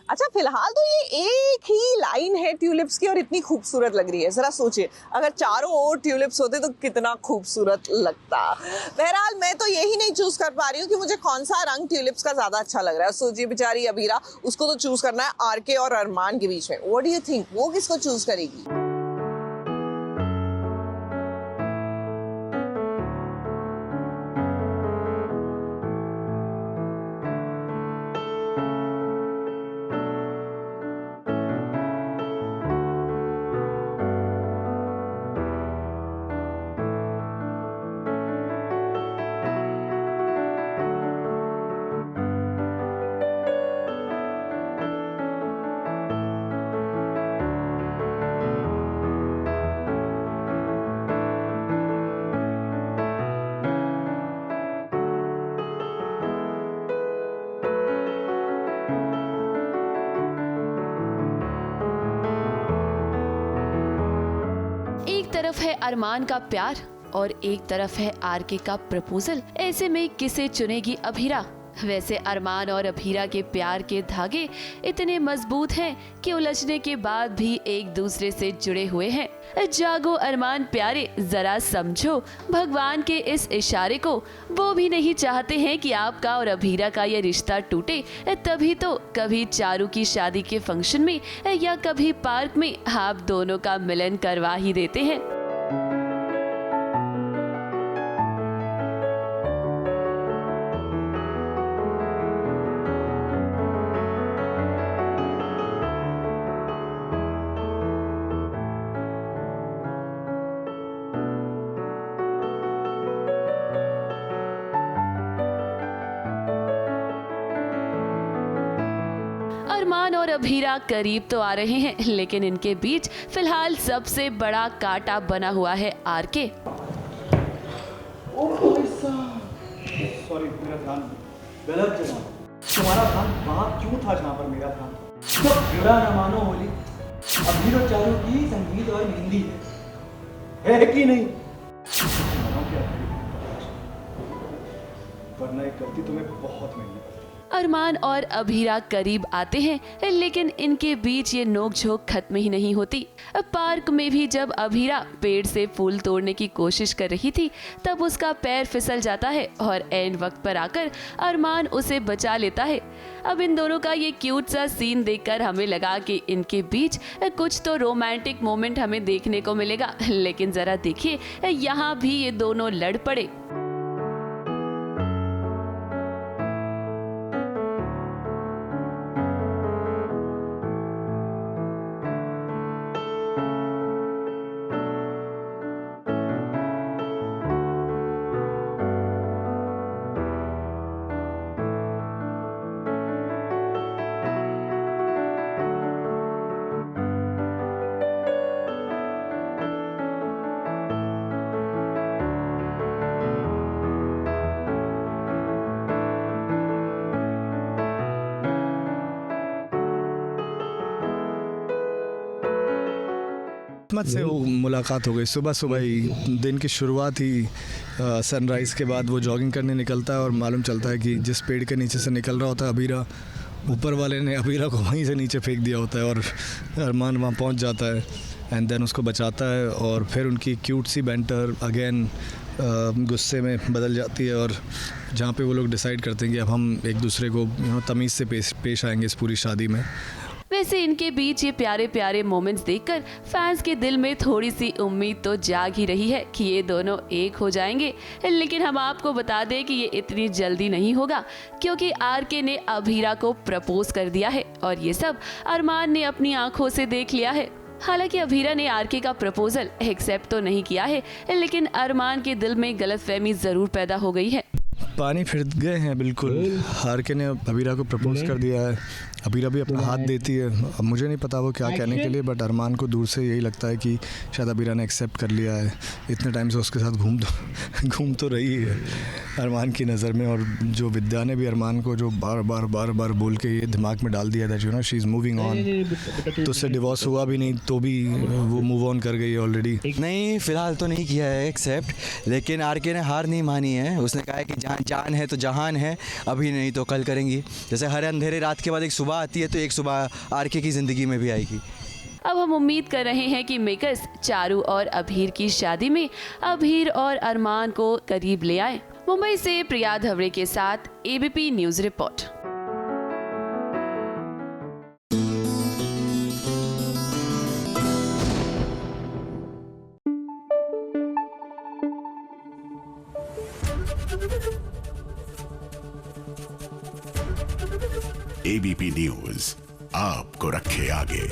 अच्छा, फिलहाल तो ये एक ही लाइन है ट्यूलिप्स की और इतनी खूबसूरत लग रही है। जरा सोचिए, अगर चारों ओर ट्यूलिप्स होते तो कितना खूबसूरत लगता। बहरहाल मैं तो यही नहीं चूज कर पा रही हूँ कि मुझे कौन सा रंग ट्यूलिप्स का ज्यादा अच्छा लग रहा है। सोचिए बेचारी अबीरा, उसको तो चूज करना है आरके और अरमान के बीच में। व्हाट डू यू थिंक, वो किसको चूज करेगी? एक तरफ है अरमान का प्यार और एक तरफ है आरके का प्रपोजल। ऐसे में किसे चुनेगी अभीरा? वैसे अरमान और अभीरा के प्यार के धागे इतने मजबूत हैं कि उलझने के बाद भी एक दूसरे से जुड़े हुए हैं। जागो अरमान प्यारे, जरा समझो भगवान के इस इशारे को। वो भी नहीं चाहते हैं कि आपका और अभीरा का ये रिश्ता टूटे, तभी तो कभी चारू की शादी के फंक्शन में या कभी पार्क में आप दोनों का मिलन करवा ही देते हैं। अरमान और अभीरा करीब तो आ रहे हैं, लेकिन इनके बीच फिलहाल सबसे बड़ा कांटा बना हुआ है आरके। सॉरी, मेरा ध्यान गलत जगह। तुम्हारा ध्यान वहाँ क्यों था जहाँ पर मेरा ध्यान था? तो बुरा न मानो होली, अभी तो चारों की संगीत और मेहंदी है कि नहीं? वरना एक गलती तुम्हें बहुत महंगी पड़ती। अरमान और अभीरा करीब आते हैं, लेकिन इनके बीच ये नोकझोंक खत्म ही नहीं होती। पार्क में भी जब अभीरा पेड़ से फूल तोड़ने की कोशिश कर रही थी, तब उसका पैर फिसल जाता है और ऐन वक्त पर आकर अरमान उसे बचा लेता है। अब इन दोनों का ये क्यूट सा सीन देखकर हमें लगा कि इनके बीच कुछ तो रोमांटिक मोमेंट हमें देखने को मिलेगा, लेकिन जरा देखिए यहाँ भी ये दोनों लड़ पड़े। किस्मत से वो मुलाकात हो गई। सुबह सुबह ही दिन की शुरुआत ही सनराइज़ के बाद वो जॉगिंग करने निकलता है और मालूम चलता है कि जिस पेड़ के नीचे से निकल रहा होता है अबीरा, ऊपर वाले ने अबीरा को वहीं से नीचे फेंक दिया होता है और अरमान वहाँ पहुँच जाता है एंड देन उसको बचाता है और फिर उनकी क्यूट सी बैंटर अगेन गुस्से में बदल जाती है और जहाँ पे वो लोग डिसाइड करते हैं कि अब हम एक दूसरे को तमीज़ से पेश आएंगे इस पूरी शादी में। वैसे इनके बीच ये प्यारे प्यारे मोमेंट्स देखकर फैंस के दिल में थोड़ी सी उम्मीद तो जाग ही रही है कि ये दोनों एक हो जाएंगे, लेकिन हम आपको बता दें कि ये इतनी जल्दी नहीं होगा, क्योंकि आरके ने अभीरा को प्रपोज कर दिया है और ये सब अरमान ने अपनी आंखों से देख लिया है। हालांकि अभीरा ने आरके का प्रपोजल एक्सेप्ट तो नहीं किया है, लेकिन अरमान के दिल में गलतफहमी जरूर पैदा हो गई है। पानी फिर गए हैं बिल्कुल। आरके ने अबीरा को प्रपोज कर दिया है, अबीरा भी अपना हाथ देती है। अब मुझे नहीं पता वो क्या कहने के लिए, बट अरमान को दूर से यही लगता है कि शायद अबीरा ने एक्सेप्ट कर लिया है। इतने टाइम से उसके साथ घूम तो रही है अरमान की नज़र में, और जो विद्या ने भी अरमान को जो बार बार बोल के ये दिमाग में डाल दिया था you know she is moving on, तो उससे डिवोर्स हुआ भी नहीं तो भी वो मूव ऑन कर गई है ऑलरेडी। नहीं, फ़िलहाल तो नहीं किया है एक्सेप्ट, लेकिन आरके ने हार नहीं मानी है। उसने कहा है कि जान है तो जहान है, अभी नहीं तो कल करेंगी। जैसे हर अंधेरे रात के बाद एक सुबह सुबह आती है तो एक सुबह आरके की ज़िंदगी में भी आएगी। अब हम उम्मीद कर रहे हैं कि मेकर्स चारू और अभीर की शादी में अभीर और अरमान को करीब ले आए। मुंबई से प्रिया धवड़े के साथ ABP news report. ABP news आपको रखे आगे।